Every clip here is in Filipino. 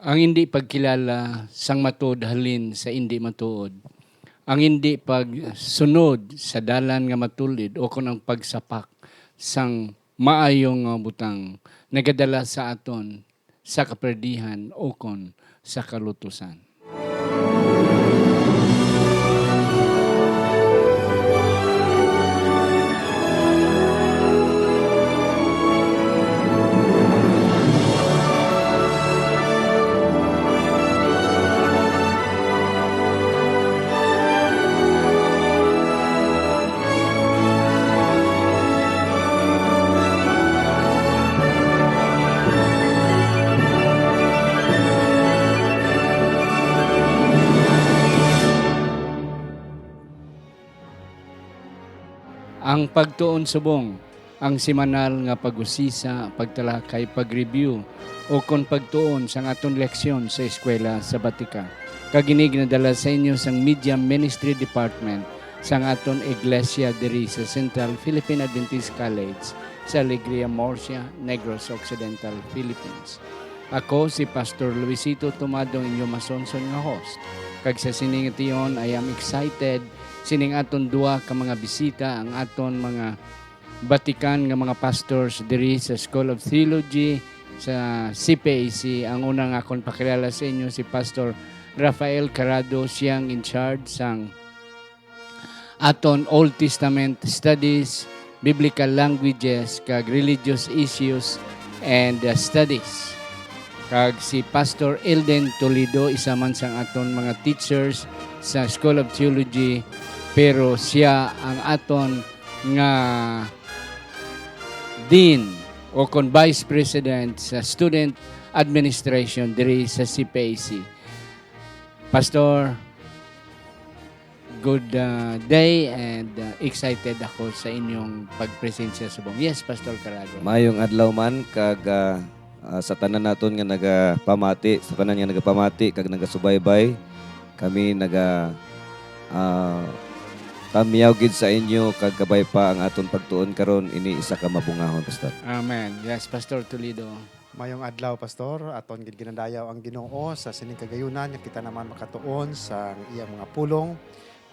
Ang hindi pagkilala sang matuod halin sa hindi matuod. Ang hindi pagsunod sa dalan nga matulid o kung ang pagsapak sang maayong nga butang nagadala sa aton sa kaperdihan o kon sa kalutusan. Ang pagtuon subong, ang simanal nga pag-usisa, pagtalakay, pag-review o kon pagtuon sang aton leksyon sa eskwela sa Batika. Kaginig na dala sa inyo sang Media Ministry Department sang aton Iglesia diri sa Central Philippine Adventist College sa Alegria, Murcia, Negros Occidental, Philippines. Ako si Pastor Luisito Tomadong inyo masonson nga host. Kag sa sining tion, I am excited sining aton duha ka mga bisita ang aton mga Batikan nga mga pastors diri sa School of Theology sa CPAC. Ang unang akong pakilala sa inyo si Pastor Rafael Carado, siyang in charge sang aton Old Testament studies, biblical languages, kag religious issues and studies. Kag si Pastor Elden Toledo, isa man sang aton mga teachers sa School of Theology, pero siya ang aton nga Dean o kon Vice President sa Student Administration diri sa CPAC. Pastor, good day and excited ako sa inyong pagpresensya sa subong. Yes, Pastor Carado. Mayong adlaw man kag sa tanan naton nga nagapamati, sa tanan nga nagapamati kag nagasubaybay, kami tamiyaw gid sa inyo kag kabay pa ang aton pagtuon karon ini isa ka mabungahon, Pastor. Amen. Yes, Pastor Toledo. Mayong adlaw, Pastor. Aton gid ginadayaw ang Ginoo sa sining kagayunan nga kita naman makatuon sa iyang mga pulong,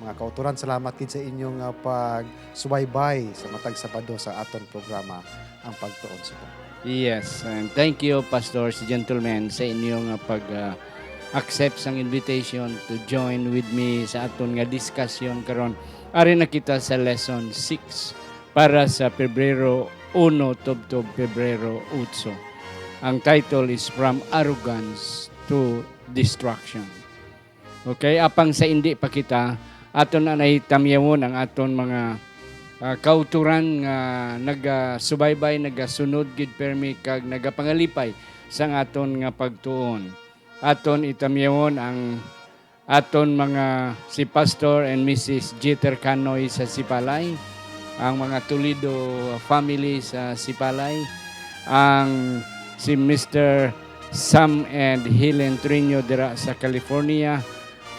mga kauturan. Salamat gid sa inyong pagsubaybay sa matag Sabado sa aton programa ang pagtuon subong. Yes, and thank you, pastors, gentlemen, sa inyong accept sang invitation to join with me sa aton nga discussion karon. Ari na kita sa lesson 6 para sa Pebrero 1 tubtob Pebrero 8. Ang title is From Arrogance to Destruction. Okay, apang sa hindi pa kita, aton na naitamyawon ang aton mga kauturan nga nagasubaybay, nagasunod gid permi kag nagapangalipay sang aton nga pagtuon. Aton itamyawon ang aton mga si Pastor and Mrs. Jeter Canoy sa Sipalay, ang mga Toledo family sa Sipalay, ang si Mr. Sam and Helen Trino dira sa California,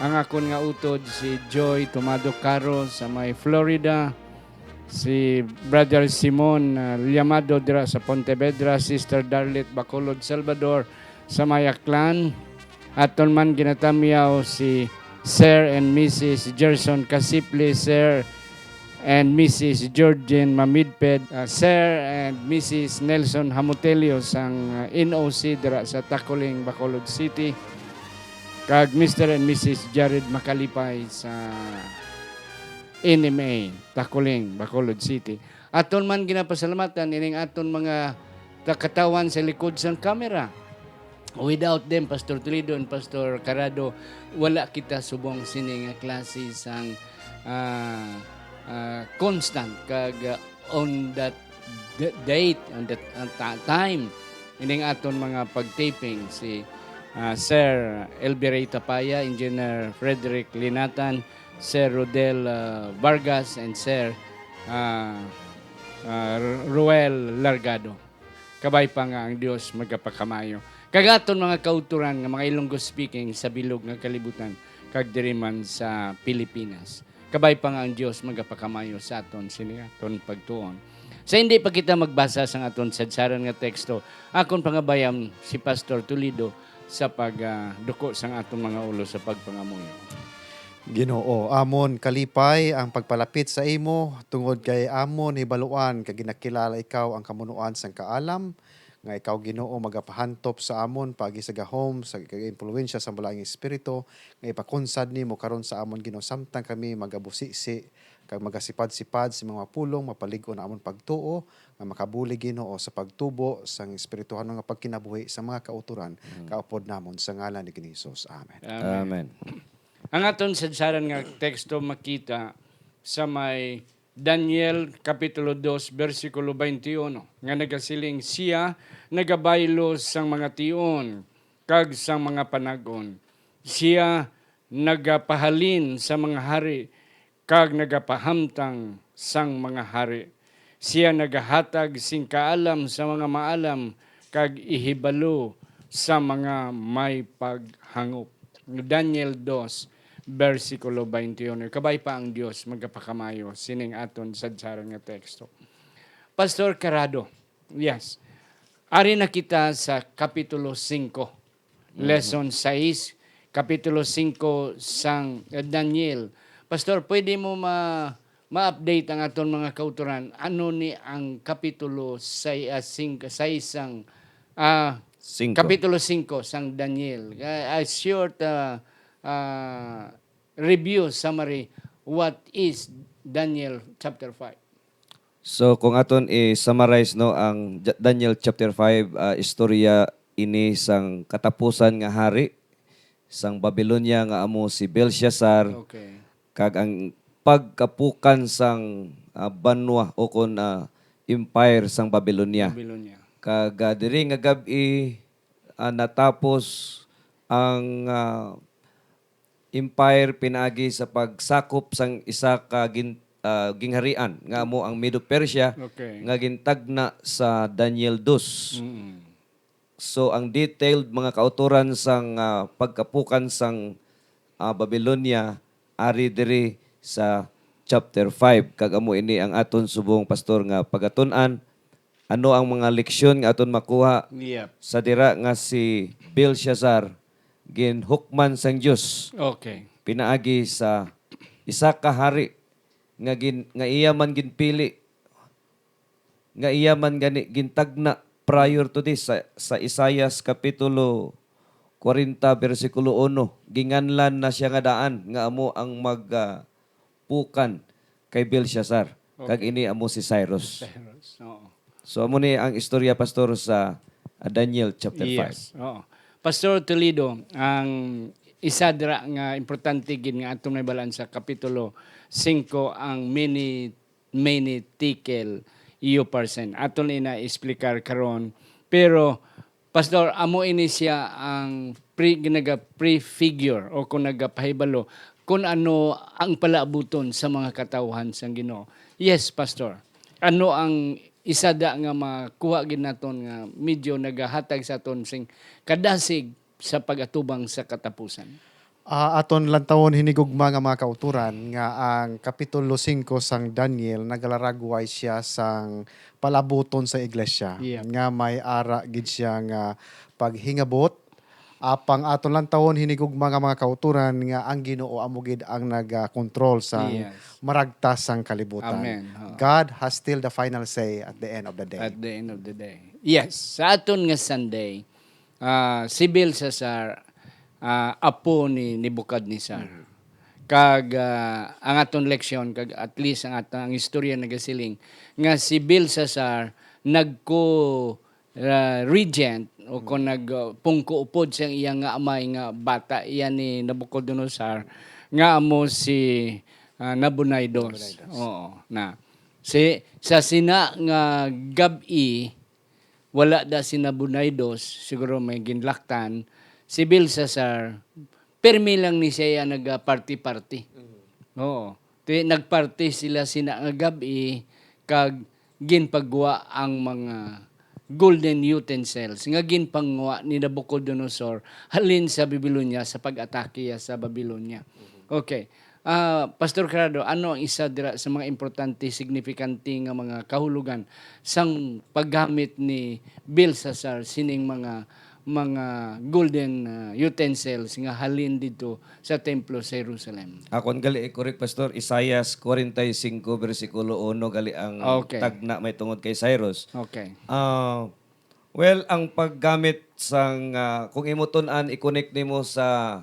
ang akon nga utod si Joy Tomado Caro sa may Florida, si Brother Simon Llamado dira sa Pontevedra, Sister Darlet Bacolod Salvador sa may Aklan. Aton man ginatamyaw si Sir and Mrs. Gerson Casiple, Sir and Mrs. Georgian Mamidped, Sir and Mrs. Nelson Hamutelio sang NOC dira sa Tacoling, Bacolod City, kag Mr. and Mrs. Jared Makalipay sa NMA, Tacoling, Bacolod City. Aton man ginapasalamatan ining aton mga katawan sa likod sang kamera. Without them, Pastor Toledo and Pastor Carado, wala kita subong sining klase sang constant kag on that date, on that time, ining aton mga pag-taping si Sir Elberey Tapaya, Engineer Frederick Linatan, Sir Rodel Vargas, and Sir Ruel Largado. Kabay pa nga ang Dios magapakamayo. Kagaton mga kauturan nga mga Ilonggo speaking sa bilog nga kalibutan kag diri man sa Pilipinas. Kabay pa nga ang Dios magapakamayo sa aton sini aton pagtuon. Sa hindi pa kita magbasa sa aton sadsaran nga teksto, akon pangabayam si Pastor Toledo sa pagduko sang atong mga ulo sa pagpangamuyo. Ginoo, amon kalipay ang pagpalapit sa imo tungod kay amon hibaluan kay ginakilala ikaw ang kamunuan sang kaalam nga ikaw Ginoo magapahantop sa amon pagi sa gahom sa impluwensya sa balaing espiritu nga ipakunsad nimo karon sa amon Ginoo samtang kami magabusisi kag magasipad-sipad sa mga pulong mapalig-on na amon pagtuo nga makabuli Ginoo sa pagtubo sang espirituhan nga pagkinabuhi sa mga kauturan kaupod namon sa ngalan ni Hesus. Amen. Amen. Ang aton sadsaran nga teksto makita sa may Daniel Kapitulo 2, versikulo 21, nga nagasiling siya nagabaylo sang mga tion, kag sang mga panagon. Siya nagapahalin sa mga hari, kag nagapahamtang sang mga hari. Siya nagahatag sing kaalam sa mga maalam, kag ihibalo sa mga may paghangop. Daniel 2, versikulo 21. Kabay pa ang Dios magapakamayo sining aton sadsaran nga teksto. Pastor Carado, yes. Ari na kita sa Kapitulo 5, Lesson 6, Kapitulo 5 sang Daniel. Pastor, pwede mo ma-update ang aton mga kauturan. Ano ni ang Kapitulo 6 sang Kapitulo 5 sang Daniel. A short review, summary, what is Daniel chapter 5? So kung aton i-summarize no ang Daniel chapter 5 istorya ini sang katapusan nga hari sang Babylonia nga amo si Belshazzar Okay. kag ang pagkapukan sang banwa o kon empire sang Babylonia. Babylonia. Kag diri nga gabi natapos ang empire pinaagi sa pagsakop sang isa ka gingharian nga amo ang Medo Persia Okay. nga gintagna sa Daniel 2. Mm-mm. So ang detailed mga kauturan sang pagkapukan sang Babylonia ari diri sa chapter 5 kag amo ini ang aton subong pastor nga pagatun-an ano ang mga leksyon nga aton makuha Yep. sa dira nga si Belshazzar ginhukman sang Dios Okay. pinaagi sa isa ka hari nga iya man ginpili nga iya man gani gintagna prior to this sa Isaias kapitulo 40 bersikulo 1 ginganlan na siya nga daan nga amo ang magpukan kay Belshazzar kag ini amo si Cyrus. Oo. So amo ni ang istorya pastor sa Daniel chapter 5. Yes. Oo. Pastor Toledo, ang isa dira nga importante gid nga atong nabalaan sa kapitulo 5 ang many tikel iyo percent. Aton ina explicar karon. Pero Pastor, amo ini siya ang prefigure o kung nagapahibalo kung ano ang palaabuton sa mga katawhan sang Ginoo. Yes, Pastor. Ano ang isa da nga makuha gid naton nga medyo nagahatag sa aton sing kadasig sa pagatubang sa katapusan. Aton lantawon hinigugma nga mga kauturan nga ang Kapitulo 5 sang Daniel nagalaragway siya sang palabuton sa iglesia. Yeah. Nga may ara gid siya nga paghingabot. Apang aton lantawon hinigugma nga mga kauturan nga ang Ginoo amo gid ang nagakontrol sang Yes. maragtas sang kalibutan. Amen. God has still the final say at the end of the day. At the end of the day. Yes, sa aton nga Sunday, si Belshazzar, apo ni Nebukadnezar. Kag ang aton leksyon, kag at least ang atong istorya nagasiling, nga si Belshazzar regent o kung nagpungko-upod siyang iyang nga amay nga bata, iyan ni Nabucodonosor, nga amo si Nabonidus. Oo, na. Sa sina nga gabi, wala da si Nabonidus, siguro may ginlaktan, si Belshazzar, permi lang ni siya nag-party-party. Oo. Nagparty sila sina nga gabi, kag ginpagwa ang mga golden utensils nga ginpangwa ni Nabucodonosor halin sa Babylonia sa pag-atake sa Babylonia. Okay. Pastor Carado, ano ang isa dira sa mga importante, signifikante nga mga kahulugan sang paggamit ni Belshazzar sining mga mga golden utensils nga halin dito sa templo sa Jerusalem. Akon gali correct pastor, Isaias 45 versikulo 1 gali ang Okay. tagna may tungod kay Cyrus. Okay. Well, ang paggamit sang kung imuton-an i-connect nimo sa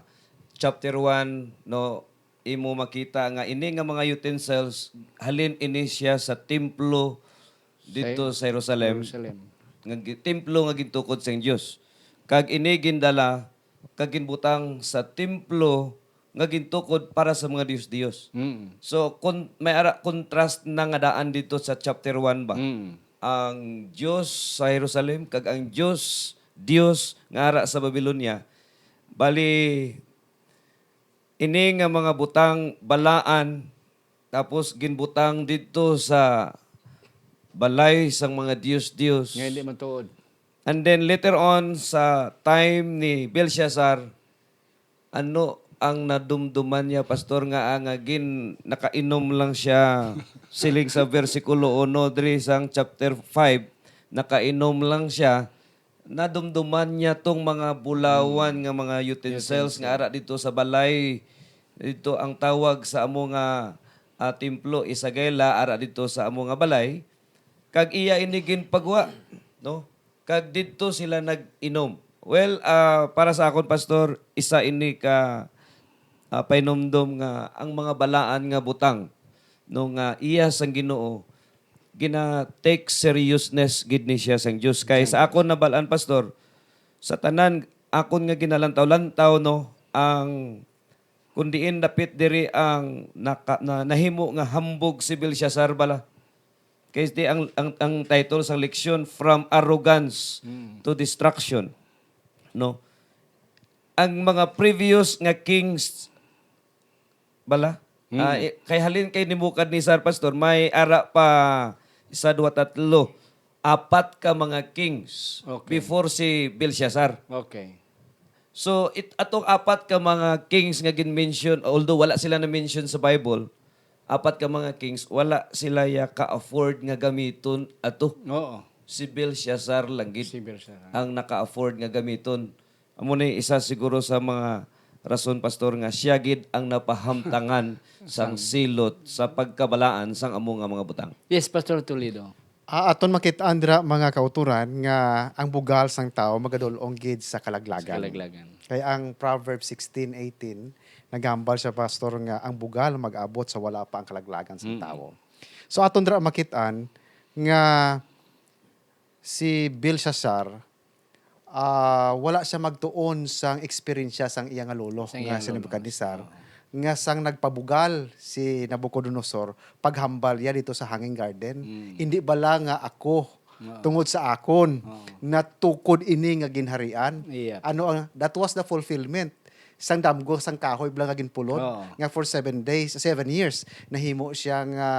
chapter 1 no, imo makita nga ini nga mga utensils halin ini siya sa templo dito sa Jerusalem. Templo nga gintukod sa Dios. Kag ini gindala kag ginbutang sa templo nga gintukod para sa mga Dios-Dios. So may contrast na nga daan dito sa chapter 1 ba? Ang Diyos sa Jerusalem kag ang Diyos nga ara sa Babylonia. Bali ini nga mga butang balaan tapos ginbutang dito sa balay sang mga Dios. Nga hindi man tuod. And then later on sa time ni Belshazzar, ano ang nadumduman niya, pastor, nga nakainom lang siya siling sa versikulo 1 diri sang chapter 5, nakainom lang siya, nadumduman niya tong mga bulawan nga mga utensils nga ara dito sa balay. Dito ang tawag sa amo nga templo Isagela ara dito sa amo nga balay. Kag iya inigin pagwa, no? Kag dito sila nag-inom. Well, para sa akon pastor, isa ini ka painomdom nga ang mga balaan nga butang no nga iya sang Ginoo gina take seriousness gid ni siya sang Dios. Kay sa akon nabalaan pastor, sa tanan akon nga ginalantaw-lantaw no ang kundiin dapit diri ang nahimo nga hambog si Belshazzar bala. Kaya di ang title sa leksyon, From Arrogance to Destruction. No? Ang mga previous nga kings, bala, kay halin kay Nebukadnezar, pastor, may ara pa 1, 2, 3, 4 ka mga kings before si Belshazzar. Okay. So, atong 4 ka mga kings nga gin-mention, although wala sila na-mention sa Bible, 4 ka mga kings, wala sila ya ka-afford nga gamiton ato. Oo. Si Belshazzar lang gid Si Belshazzar. ang naka-afford nga gamiton. Amo na isa siguro sa mga rason, pastor, nga siya gid ang napahamtangan sang silot sa pagkabalaan sang amo nga mga butang. Yes, Pastor Toledo. Aton makita andra mga kauturan nga ang bugal sang tao magadulong gid sa kalaglagan. Kalaglagan. Kaya ang Proverbs 16:18 nagambal siya, pastor, nga ang bugal mag-abot sa wala pa ang kalaglagan sang tao. So aton dra makitaan nga si Belshazzar wala siya magtuon sang eksperyensya sang iya nga lolo Sang nga iyang si lolo. Nebukadnezar nga sang nagpabugal si Nabucodonosor paghambal ya dito sa Hanging Garden. Hindi bala nga ako tungod sa akon natukod ini nga ginharian. Yeah. That was the fulfillment. Sang damgo sang kahoy bala nga ginpulod nga for 7 years nahimo siya nga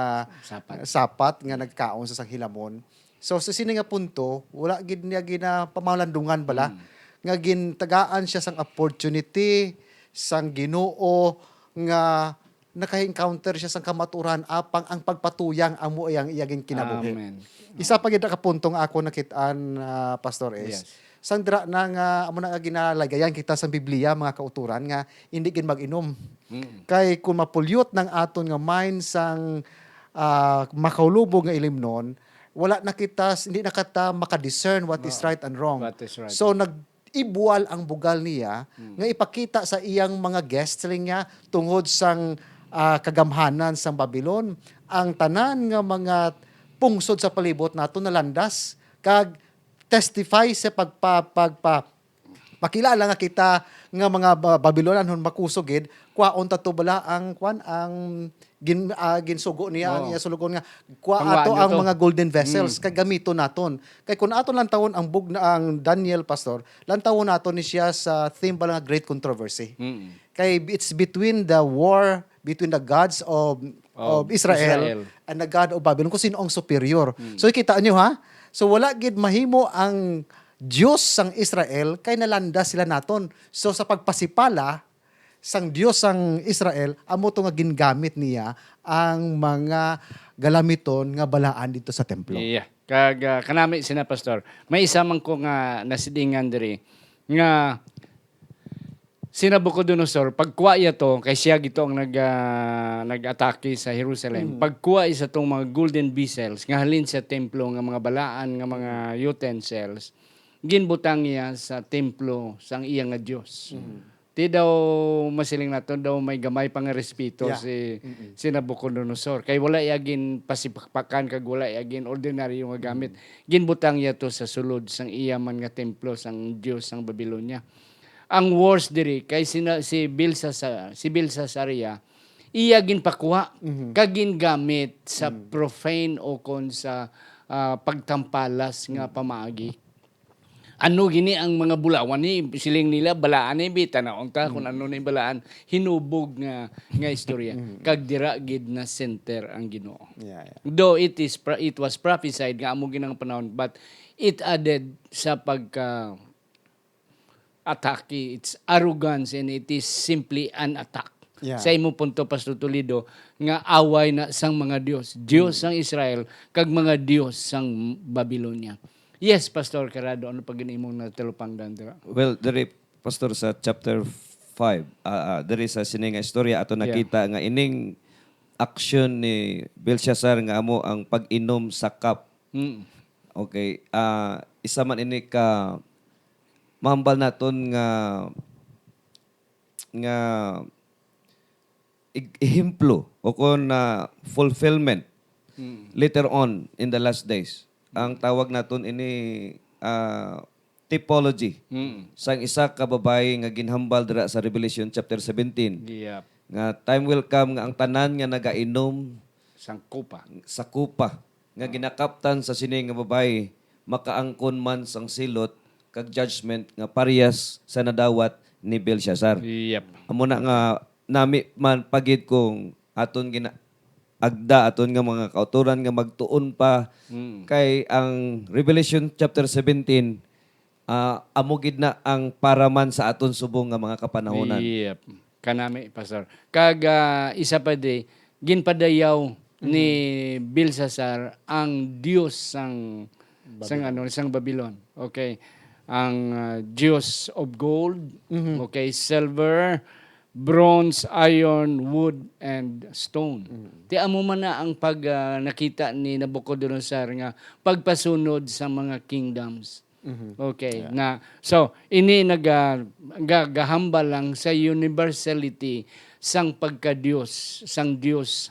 sapat nga nagkaon sa sang hilamon. So sa sini nga punto wala gid niya pamalandungan bala nga gintagaan siya sang opportunity sang Ginoo nga naka-encounter siya sang kamaturan apang ang pagpatuyang amo iyang iyaging kinabuhi. Amen. Isa pa gid ka puntong ako nakitaan, Pastor S. Yes. Sang dira na nga amo na nga ginalagayan kita sa Biblia mga kauturan nga hindi gid mag-inom. Kay kung mapulyot ng aton nga mind sang makaulubog nga ilimnon, wala na kita, hindi na kata makadiscern what is right and wrong. What is right. So nag-ibual ang bugal niya nga ipakita sa iyang mga guests niya tungod sang kagamhanan sang Babylon, ang tanan nga mga pungsod sa palibot nato nalandas kag testify sa pakilala nga kita nga mga Babylonan makusogid kwaon tato bala ang ginsugo niya ang iya sulugon nga ato ang mga golden vessels kay gamito naton kay kun aton lang tawon ang Daniel, pastor, lang tawon naton ni siya sa theme bala nga great controversy. Kay it's between the war between the gods of Israel and the God of Babylon kung sino ang superior. So kita niyo ha, so wala gid mahimo ang Diyos sang Israel kay nalanda sila naton. So sa pagpasipala sang Diyos sang Israel, amo to nga gingamit niya ang mga galamiton nga balaan dito sa templo. Yeah. Kag kanami sina pastor. May isa man ko nga nasidingan diri nga si Nabucodonosor, pagkuha iya to, kay siya gito ang nag-atake sa Jerusalem. Pagkuha isa tong mga golden vessels, nga halin sa templo, nga mga balaan, nga mga utensils, ginbutang niya sa templo sang iya nga Dios. Di daw masiling nato daw may gamay pang respeto si Nabucodonosor. Kay wala yagin pasipakpakan kag wala yagin ordinary nga gamit. Ginbutang niya to sa sulod sang iya man nga templo sang Dios sang Babylonia. Ang worst diri kay si Belshazzar iya ginpakuha kag gingamit sa profane o kon sa pagtampalas nga pamaagi. Ano gini ang mga bulawan ni siling nila balaan ni bita na unta kung ano ni balaan hinubog nga istorya kag dira gid na center ang Ginoo. Yeah, yeah. Though it was prophesied nga amo ginang panahon but it added sa pagka atake, it's arrogance and it is simply an attack. Yeah. Sa imo punto Pastor Toledo nga away na sang mga Dios sang Israel kag mga Dios sang Babylonia. Yes, Pastor Carado, ano pag imong natalupang dandra? Well, diri pastor sa chapter 5, diri sa sining nga istorya ato nakita nga ining action ni Belshazzar nga amo ang pag-inom sa cup. Okay, isa man ini ka mahambal naton nga ehemplo o kon fulfillment later on in the last days. Ang tawag naton ini typology sang isa ka babae nga ginhambal dira sa Revelation chapter 17. Yep. Nga time will come nga ang tanan nga nagainom Sang kupa. sa kupa nga ginakaptan sa sini nga babae makaangkon man sang silot kag judgment nga parehas sa nadawat ni Belshazzar. Yep. Amo na nga nami man pagid kung aton agda aton nga mga kauturan nga magtuon pa kay ang Revelation chapter 17 amo gid na ang paraman sa aton subong nga mga kapanahonan. Yep. Kanami, Pastor. Kag isa pa di, ginpadayaw ni Belshazzar ang Diyos sang Babylon. Okay. Ang Diyos of gold, okay, silver, bronze, iron, wood, and stone. Di amo man na ang pag nakita ni Nabucodonosor nga pagpasunod sa mga kingdoms. Okay. So ini nagahamba lang sa universality sang pagka-Dios, sang Dios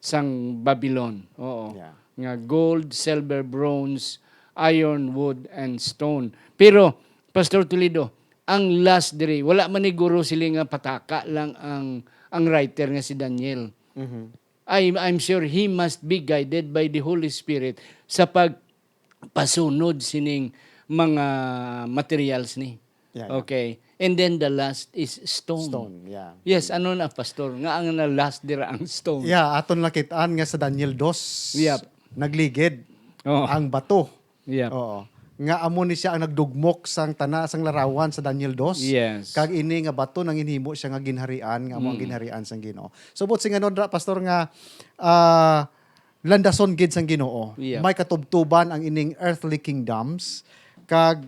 sang Babylon. Oo. Yeah. Nga gold, silver, bronze, iron, wood, and stone. Pero Pastor Toledo, ang last diri wala man ni guro sila nga pataka lang ang writer nga si Daniel. I'm sure he must be guided by the Holy Spirit sa pagpasunod sining mga materials ni. Yeah. Okay. And then the last is stone. Stone, yeah. Yes, ano na Pastor? Nga ang na last dira ang stone. Yeah, aton nakitaan nga sa Daniel 2. Yep. Nagligid Oh. ang bato. Yep. Oo. Nga amo ni siya ang nagdugmok sang sang larawan sa Daniel 2. Yes. Kag ini nga bato nang inhimo siya nga ginharian, nga amo ang ginharian sang Ginoo. So but sing ano pastor nga landason gid sang Ginoo. Yeah. May katubtuban ang ining earthly kingdoms kag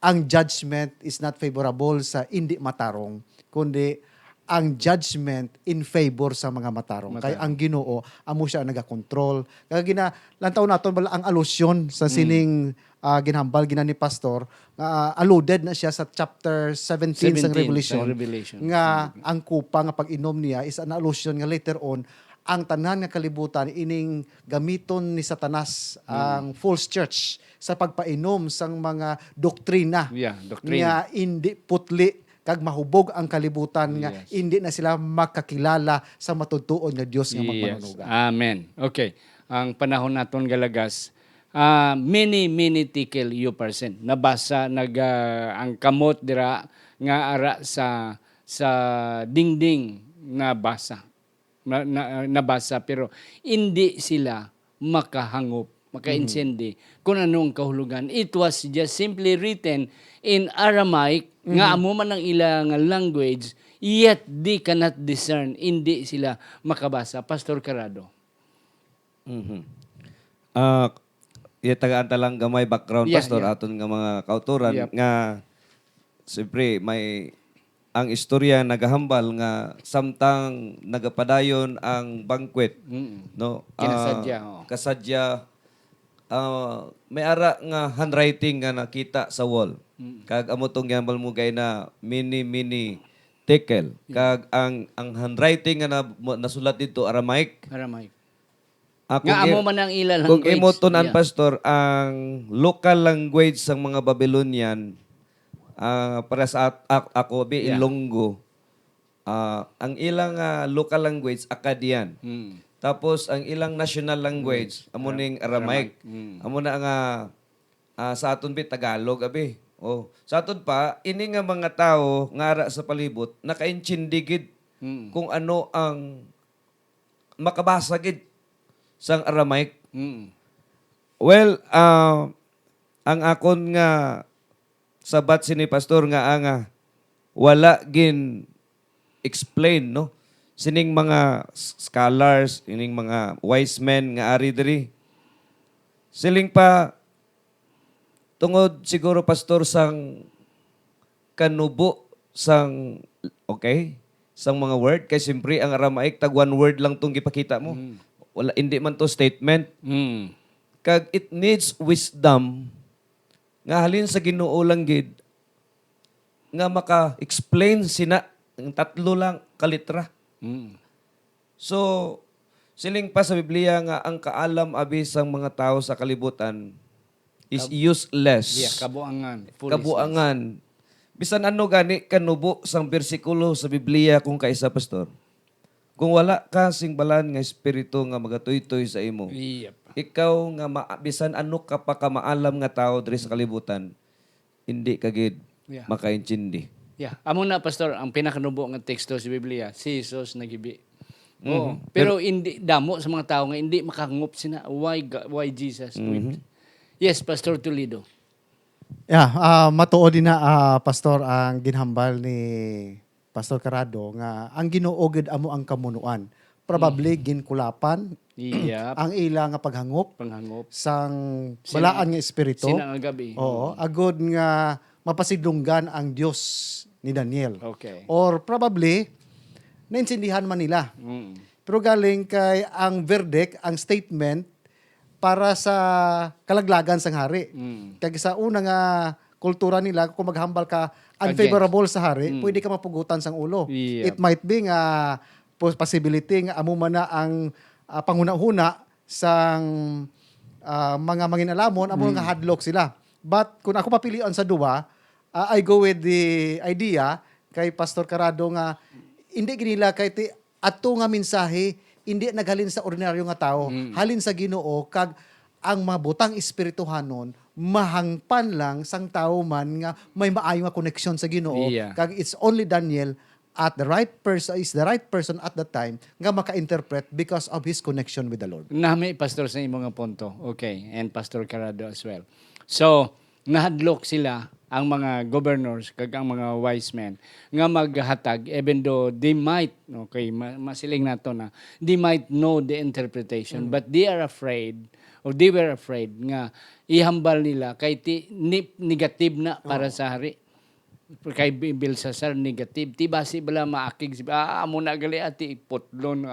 ang judgment is not favorable sa hindi matarong kundi ang judgment in favor sa mga matarong. Kaya ang Ginoo amo siya ang nagakontrol. Kaya lantaw naton bala ang alusyon sa sining ginhambal gina ni pastor alluded na siya sa chapter 17 sa Revelation. Nga ang kupa nga pag-inom niya is an allusion nga later on ang tanan nga kalibutan ining gamiton ni Satanas ang false church sa pagpainom sang mga doktrina. Yeah, doctrine. Nga hindi putli kag mahubog ang kalibutan nga hindi na sila makakilala sa matutuon nga Dios nga magmanunugan. Amen. Okay. Ang panahon naton galagas, many tikel you person. Nabasa ang kamot dira nga ara sa dingding nabasa. Nabasa pero hindi sila makahangop, maka-insendi kung anong kahulugan. It was just simply written in Aramaic nga amo man ang ilang language, yet they cannot discern, hindi sila makabasa. Pastor Carado. Tagaan ta lang gamay background Yeah, pastor yeah. aton nga mga kauturan nga siyempre may ang istorya nagahambal nga samtang nagapadayon ang banquet, no? Kinasadya, oo. Kasadya, may ara nga handwriting nga nakita sa wall. Kag amo tong gambal mo gay na mini tekel. Kag ang handwriting nga nasulat dito Aramaic. Aramaic. Kung Nga amo man ang ila kung language. imo tunan Yeah. pastor ang local language sang mga Babylonian para sa ako bi Yeah. Ilonggo. Ang ilang local language Akkadian. Tapos ang ilang national language amo ning Aramaic. Amo na nga sa aton bi Tagalog abi. Oh, sa aton pa ini nga mga tao nga ara sa palibot nakaintindigid kung ano ang makabasa gid sang Aramaic. Well, ang akon nga sabat sini pastor nga wala gin explain no sining mga scholars, ining mga wise men nga ari diri. Siling pa tungod siguro pastor sang kanubo sang sang mga word kay simpre ang Aramaic tag one word lang tong gipakita mo. Wala hindi man to statement. Kag it needs wisdom nga halin sa Ginoo lang gid nga maka-explain sina ng tatlo lang kalitra. So, siling pa sa Biblia nga ang kaalam abi sang mga tao sa kalibutan is useless. Yeah, kabuangan. Foolishness. Kabuangan. Bisan ano gani kanubo sang bersikulo sa Biblia kung kaisa pastor. Kung wala ka singbalan nga espiritu nga magatuytoy sa imo. Yep. Ikaw nga bisan ano ka pa ka maalam nga tao diri sa kalibutan, hindi ka gid Yeah. makaintindi. Yeah. Amo na, Pastor, ang pinakanubo nga teksto sa Biblia, si Jesus nagibi. Oo. Pero hindi damo sa mga tao nga hindi makangop sina. Why Jesus? Yes, Pastor Toledo. Yeah, matuod din na pastor ang ginhambal ni Pastor Carado nga ang Ginoo gid amo ang kamunuan. Probably ginkulapan Yep. ang ila nga paghangop Panghangop. sang balaan nga espiritu. Sina nga gabi. Oo, agod nga mapasidlunggan ang Dios ni Daniel. Okay. Or probably naintindihan man nila. Pero galing kay ang verdict, ang statement para sa kalaglagan sang hari. Kaya sa una nga kultura nila, kung maghambal ka unfavorable sa hari, pwede ka mapugutan sang ulo. Yep. It might be nga possibility nga amo man na ang panguna-huna sang mga manginalamon, amo nga hadlock sila. But kung ako papilian sa duwa, I go with the idea kay Pastor Carado nga hindi ginila kay ato nga mensahe hindi naghalin sa ordinaryo nga tao, halin sa Ginoo kag ang mabutang espirituhanon mahangpan lang sang tao man nga may maayo nga connection sa Ginoo. Yeah. Kag it's only Daniel at the right person is the right person at that time nga maka-interpret because of his connection with the Lord. Nami, Pastor, sa imong nga punto. Okay. And Pastor Carado as well. So, nahadlok sila ang mga governors kag ang mga wise men nga maghatag even though they might masiling nato na they might know the interpretation but they are afraid or they were afraid nga ihambal nila kay negative na para sa hari kay Belshazzar negative ti basi bala maakig amo na gali ati putlon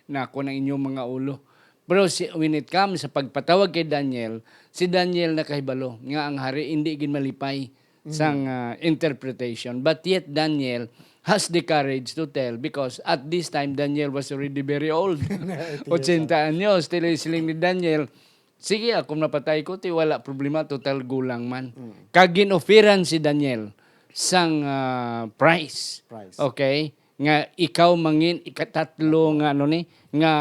na ako ng inyong mga ulo. Pero when it comes sa pagpatawag kay Daniel, si Daniel nakahibalo nga ang hari hindi gin malipay sang interpretation. But yet Daniel has the courage to tell because at this time Daniel was already very old. 80 anyos. Still siling ni Daniel, sige kung napatay ko, ti wala problema, total gulang man. Kagin-offeran si Daniel sang price. Okay? Nga ikaw mangin ikatatlo nga nga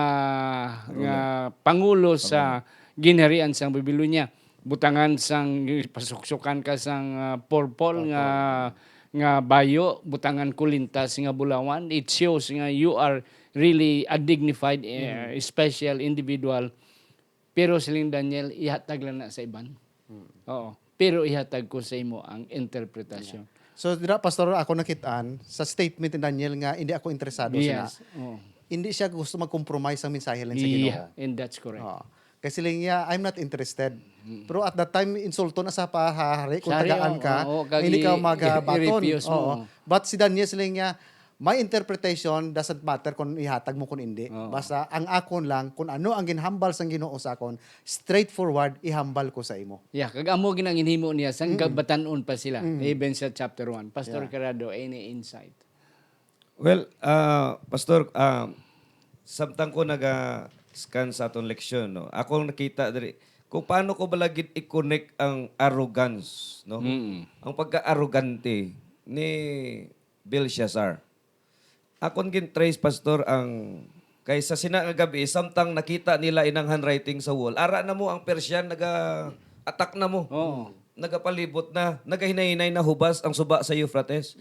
pangulo sa ginharian sang Babylonia. Butangan sang pasuksukan ka sang purple nga bayo, butangan kulintas nga bulawan. It shows nga you are really a dignified special individual. Pero siling Daniel ihatag lang na sa iban. Oo. Pero ihatag ko sa imo ang interpretasyon. So, dira pastor ako nakitaan sa statement ni Daniel nga hindi ako interesado Yes. sina. Hindi siya gusto mag-compromise ang mensahe lang sa Ginoo. Yeah, and that's correct. Oh. Kasi niya, I'm not interested. Pero at that time, insulto na sa pahari kung Sari, tagaan ka, kag hindi ka magabaton. i-refuse mo. Oo. But si Daniel sila niya, my interpretation doesn't matter kung ihatag mo kung hindi. Oo. Basta ang akon lang, kung ano ang ginhambal sang Ginoo sa akon, straightforward, ihambal ko sa imo. Yeah, kag amo ginang hinimo niya sang gabatanon pa sila. Even sa chapter 1. Pastor Yeah. Carrado, any insight? Well, Pastor, samtang ko naga-scan sa atong leksyon, no, akong nakita diri kung paano ko balagid i-connect ang arrogance, no? Ang pagka-arrogante ni Belshazzar. Akong gin-trace, Pastor, ang kaysa sina nga gabi, samtang nakita nila inang handwriting sa wall, ara na mo ang Persian, naga-attack na mo. Oo. Nagapalibot na, nagahinay-hinay na hubas ang suba sa Euphrates.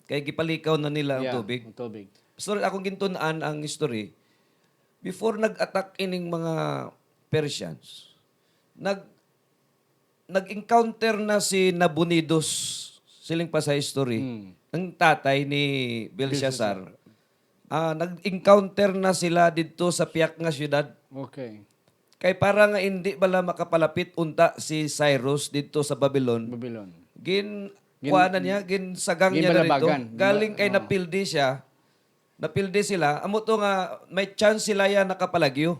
Kaya gipalikaw na nila ang tubig. Ang tubig. So, akong gintunaan ang history, before nag-attack ining mga Persians, nag-encounter na si Nabonidus, siling pa sa history, ang tatay ni Belshazzar. Nag-encounter na sila dito sa piyak nga syudad. Okay. Kay para nga hindi bala makapalapit unta si Cyrus dito sa Babylon, Babylon. kuha na niya, ginsagang niya na rito. Ginbalabagan. Galing kay napildi siya, napildi sila, amo to nga, may chance sila yan nakapalagyo.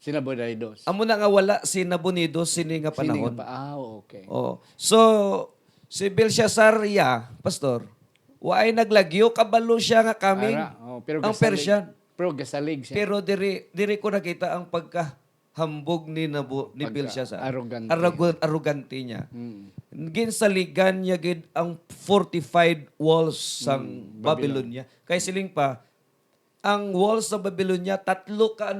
Sinabodaidos. Amo na nga wala si Nabonidos sini nga panahon. Okay. Oh. So, si Belshazzar, Pastor, waay naglagyo, kabalo siya nga coming, pero ang gasalig- Persian. Pero gasalig siya. Pero diri ko nakita ang pagkahambog ni Belshazzar. Arrogante. Arrogante niya. Ginsaligan niya gid ang fortified walls sang Babylonia. Kay siling pa, ang walls sa Babylonia, tatlo ka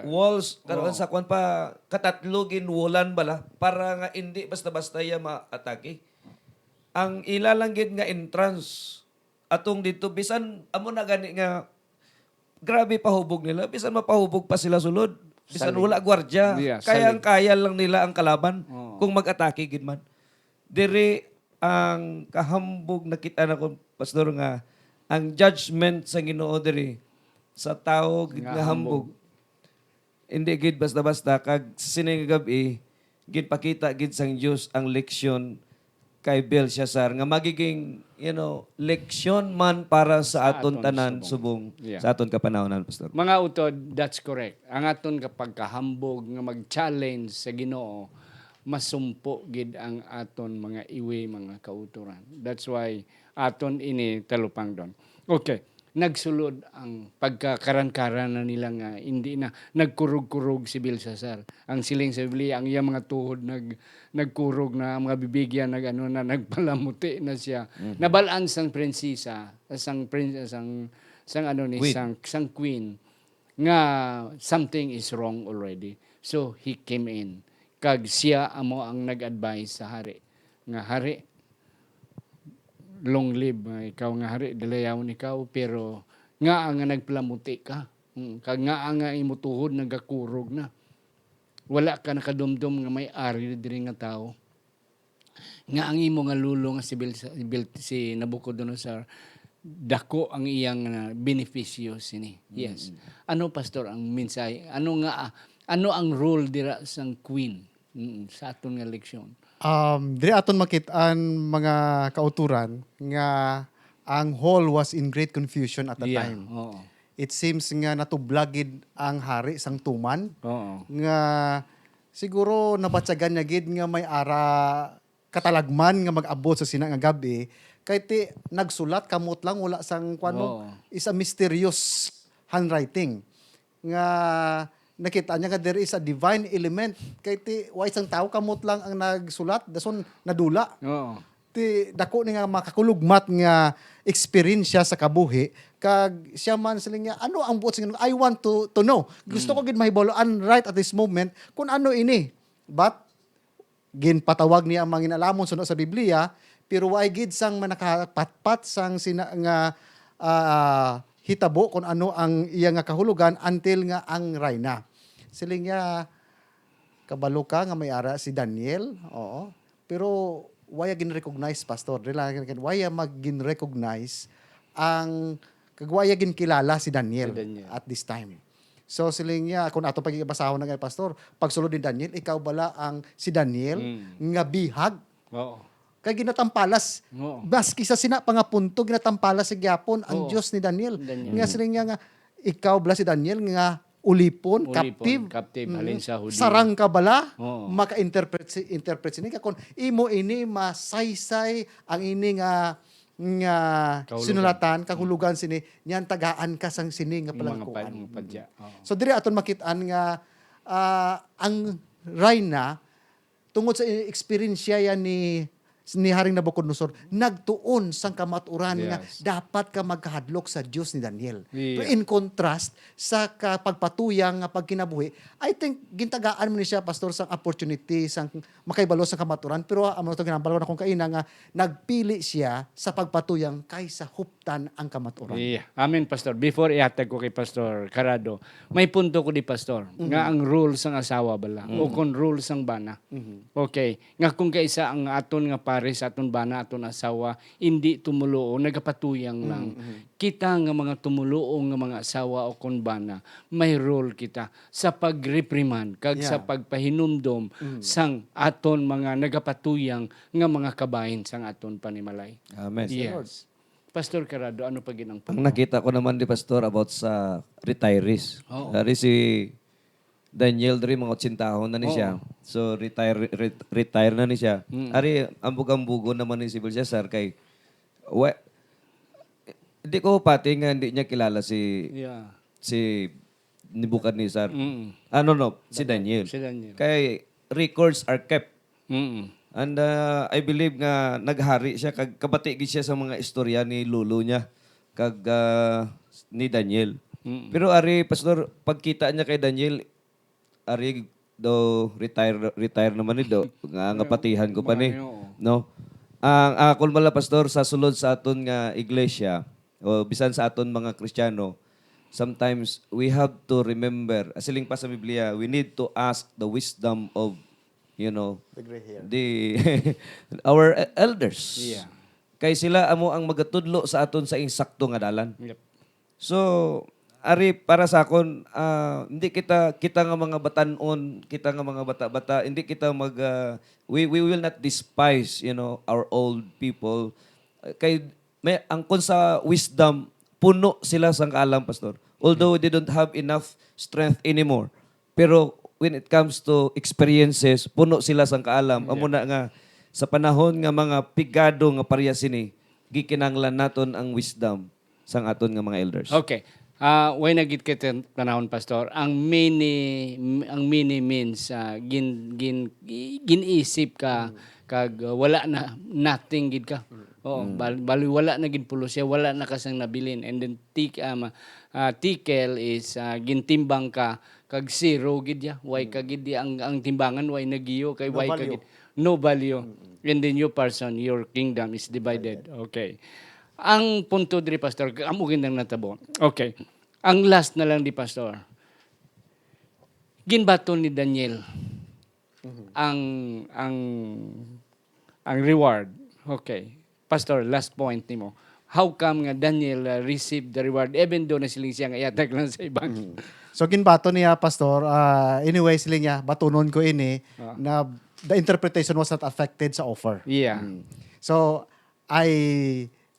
walls karon sa kwan pa katatlo ginwulan bala para nga hindi basta-basta ya maatake. Ang ilalang gid nga entrance atong dito bisan amo na gani nga grabe pahubog nila bisan mapahubog pa sila sulod. Bisan wala gwardiya. Yeah, Kaya lang nila ang kalaban kung mag-atake gid man. Diri ang kahambog nakita na ko pastor nga ang judgment sa Ginoo diri sa tao gid nga hambog. Hindi gid basta-basta kag sining gabi gid pakita gid sang Dios ang leksyon kay Belshazzar nga magiging leksyon man para sa aton aton tanan subong. subong Yeah. sa aton kapanahonan pastor. Mga utod, that's correct. Ang aton kapag kahambog nga mag-challenge sa Ginoo, masumpo gid ang aton mga iwi, mga kauturan. That's why aton ini talupang doon. Okay. Nagsulod ang pagkakaran-karan na nila nga hindi na nagkurog-kurog si Belshazzar. Ang siling sa Biblia, ang iyang mga tuhod nagkurog na, ang mga bibigyan nagpalamuti na siya. Nabalaan sang prinsesa, sang queen nga something is wrong already. So he came in. Kag siya amo ang nag-advise sa hari. Nga hari, long live ikaw nga hari dalayawon ikaw pero nga nga nagplamuti ka kag nga imutuhod nagakurog na wala ka nakadumdum nga may ari diri nga tao nga ang imo nga lulo nga si Nabucodonosor dako ang iyang benepisyo sini. Yes. Ano pastor ang mensahe? Ano ang role dira sang queen sa aton nga leksyon? Diri aton makitaan mga kauturan nga ang hall was in great confusion at the time. Oo. It seems nga natublagid ang hari sang tuman Oo. nga siguro nabatsagan niya gid nga may ara katalagman nga mag-abot sa sina nga gabi kay ti nagsulat kamot lang wala sang kwan mo is a mysterious handwriting nga nakita niya nga there is a divine element kay ti wa isang tao kamot lang ang nagsulat dason nadula Oo. ti dako ni nga makakulugmat nga experience sa kabuhi kag siya man sila niya ano ang buot sing I want to know gusto ko gid mahibaluan right at this moment kung ano ini but ginpatawag niya ang mga inalamon suno sa Biblia pero way gid sang manakapatpat sang hitabo kung ano ang iya nga kahulugan until nga ang rayna. Siling niya kabalo ka nga may ara si Daniel. Oo. Pero waya gin-recognize pastor. Waya mag-gin-recognize ang kagwaya ginkilala si Daniel, Si Daniel. at this time. So siling niya, kung ato pagkikabasahon ng pastor, pagsulod ni Daniel, ikaw bala ang si Daniel nga bihag. Oo. Kay ginatampalas, Oo. baski sa sina pangapunto, ginatampalas sa gyapon ang Oo. Diyos ni Daniel. Daniel. Nga siling niya nga, ikaw bala si Daniel nga ulipon, captive. Captive, halin sa Hudiyo. Sarang ka bala, Oo. maka-interpret sini ka kung imo ini masaysay ang ini nga Kahulugan. sinulatan, kahulugan sini, niyan tagaan ka sang sini nga Mga palangkuan. padya. Oo. So diri aton makitaan nga ang Reyna tungod sa experience yan ni Haring Nabucodonosor, nagtuon sang kamaturan nga Yes. dapat ka magkahadlok sa Dios ni Daniel. Yeah. Pero in contrast sa pagpatuyang nga pagkinabuhi, I think gintagaan mo ni siya pastor sang opportunity sang makaibalo sa kamaturan, pero amo to ginambalo na kung kaina nga nagpili siya sa pagpatuyang kaysa huptan ang kamaturan. Yeah. Amen, Pastor. Before ihatag ko kay Pastor Carado, may punto ko di, Pastor, nga ang rule sang asawa bala, o kung rule sang bana. Okay. Nga kung kaisa ang aton nga pares, aton bana, aton asawa, hindi tumuluo, nagapatuyang lang. Kita nga mga tumuluo nga mga asawa o kung bana, may role kita sa pag-reprimand, kag sa Yeah. pagpahinumdom sang aton mga nagapatuyang nga mga kabahin sang aton panimalay. Amen. Yes. Pastor Carado, ano pa ginang Ang nakita ko naman di Pastor about sa retirees. Oo. Dari si Daniel dari mga 80 taon na ni siya. So retire na ni siya. Ari ambug-ambugo naman ni si Belshazzar kay hindi ko pati nga hindi niya kilala Yeah. si Nebuchadnezzar. Mm. Si Daniel. Si Daniel. Kay records are kept. Mm. And I believe nga naghari siya kag kabati gid siya sa mga istorya ni lolo niya kag ni Daniel. Pero ari pastor pagkita niya kay Daniel ari do retire naman ni do nga ngapatihan ko pa ni no. Ang akol mala pastor sa sulod sa aton nga iglesia o bisan sa aton mga Kristiyano, sometimes we have to remember asiling pa sa Biblia, we need to ask the wisdom of The gray hair. our elders. Yeah. Kay sila amo ang magatudlo sa aton sa insakto nga dalan. Yep. So, ari para sa akon, hindi kita nga mga batanon, kita nga mga bata-bata, hindi kita we will not despise, our old people. Kay may angkon sa wisdom, puno sila sang kaalam, pastor. Although they don't have enough strength anymore. Pero when it comes to experiences, puno sila sang kaalam. Amo na nga sa panahon nga mga pigado nga pareha sini, gikinanglan naton ang wisdom sang aton nga mga elders. Okay. Way nagit kita panahon, Pastor, ang mini means ginisip ka kag wala na nothing gid ka. Oo, bali wala na gid pulo siya, wala na kasang nabilin, and then tikel is gintimbang ka kag zero gid ya. Why ka gid ya ang timbangan way nagiyo kay No why ka value. gid no value. And then your person, your kingdom is divided. Okay. Ang punto diri, Pastor, amo gindang natabo. Okay. Ang last na lang di, Pastor. Ginbato ni Daniel ang reward. Okay. Pastor, last point nimo. How come nga Daniel received the reward even though na siling siya nga iatag lang sa ibang? So ginbato niya pastor, anyway sila niya batunon ko ini na the interpretation was not affected sa offer. Yeah. So I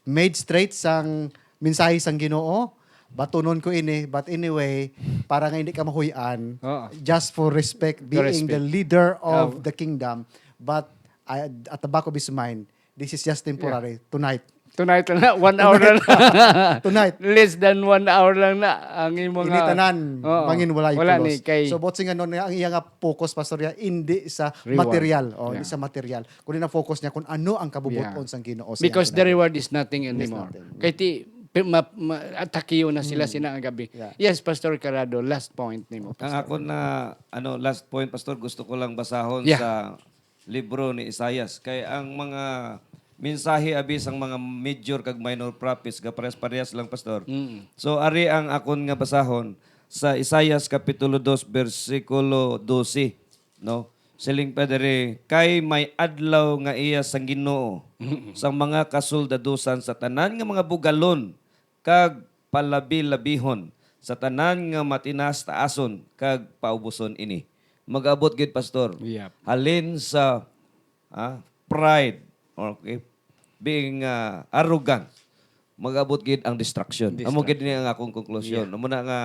made straight sang mensahe sang Ginoo, batunon ko ini, but anyway para nga hindi ka mahuyan, Oo. just for respect being respect. the leader of the kingdom, but at the back of his mind, this is just temporary. Tonight na, 1 hour lang na. Tonight. Less than 1 hour lang na ang imong Initanan, Oo. mangin walay Wala pulos. ni kay So, bot nga nun, ang iya nga focus, pastorya, hindi sa Reward. material. Yeah. Hindi sa material. Kundi na focus niya kung ano ang kabubuton Yeah. sang Ginoo. sa because iyang the reward is nothing anymore. nothing. Kay ti atakiyo na sila sina ang gabi. Yeah. Yes, Pastor Carado, last point nimo. Ang ako na last point pastor gusto ko lang basahon Yeah. sa libro ni Isaias kay ang mga mensahe abis ang mga major kag minor prophets parehas lang pastor. So ari ang akon nga basahon sa Isaias kapitulo 2 bersikulo 12 no. Siling padere kay may adlaw nga iya sang Ginoo sang mga kasuldadusan sa tanan nga mga bugalon kag palabi-labihon sa tanan nga matinas taason kag paubuson ini. Mag-abot gid pastor. Yep. Halin sa pride, okay, being arrogant, mag-abot gid ang distraction. Amo gid ni ang akong konklusyon. Amo na nga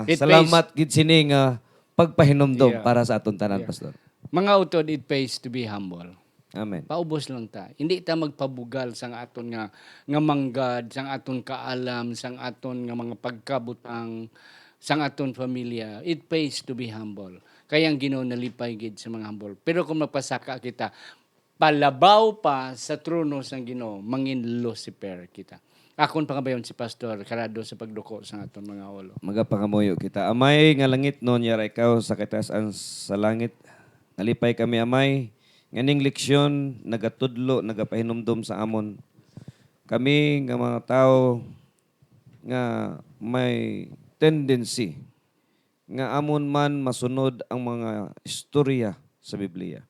It salamat gid sini nga pagpahinomdom Yeah. para sa aton tanan, Yeah. pastor. Mga utod, it pays to be humble. Amen. Paubos lang ta. Hindi ta magpabugal sang aton nga manggad, sang aton kaalam, sang aton nga mga pagkabutang, sang aton pamilya. It pays to be humble. Kaya ang Ginoo nalipay gid sa mga humble. Pero kung mapasaka kita, palabaw pa sa trono sang Ginoo, mangin Lucifer kita. Akon pangabayon si Pastor karado sa pagduko sa aton mga ulo. Magapangamuyo kita. Amay nga langit non yara ikaw sa katasan sa langit. Nalipay kami amay. Nganing leksyon nagatudlo, nagapahinomdom sa amon. Kami nga mga tao nga may tendency nga amon man masunod ang mga istorya sa Biblia.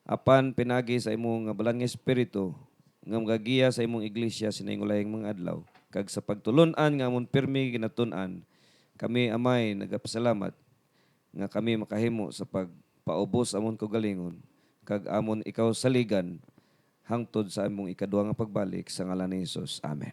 Apan pinagi sa imong nga balang espiritu nga magagiya sa imong iglesia sinaingulayang mga adlaw kag sa pagtulon-an nga amon pirmi ginatun-an kami amay nagapasalamat nga kami makahimo sa pagpaubos amon kaugalingon kag amon ikaw saligan hangtod sa among ikaduha nga pagbalik sa ngalan ni Hesus. Amen.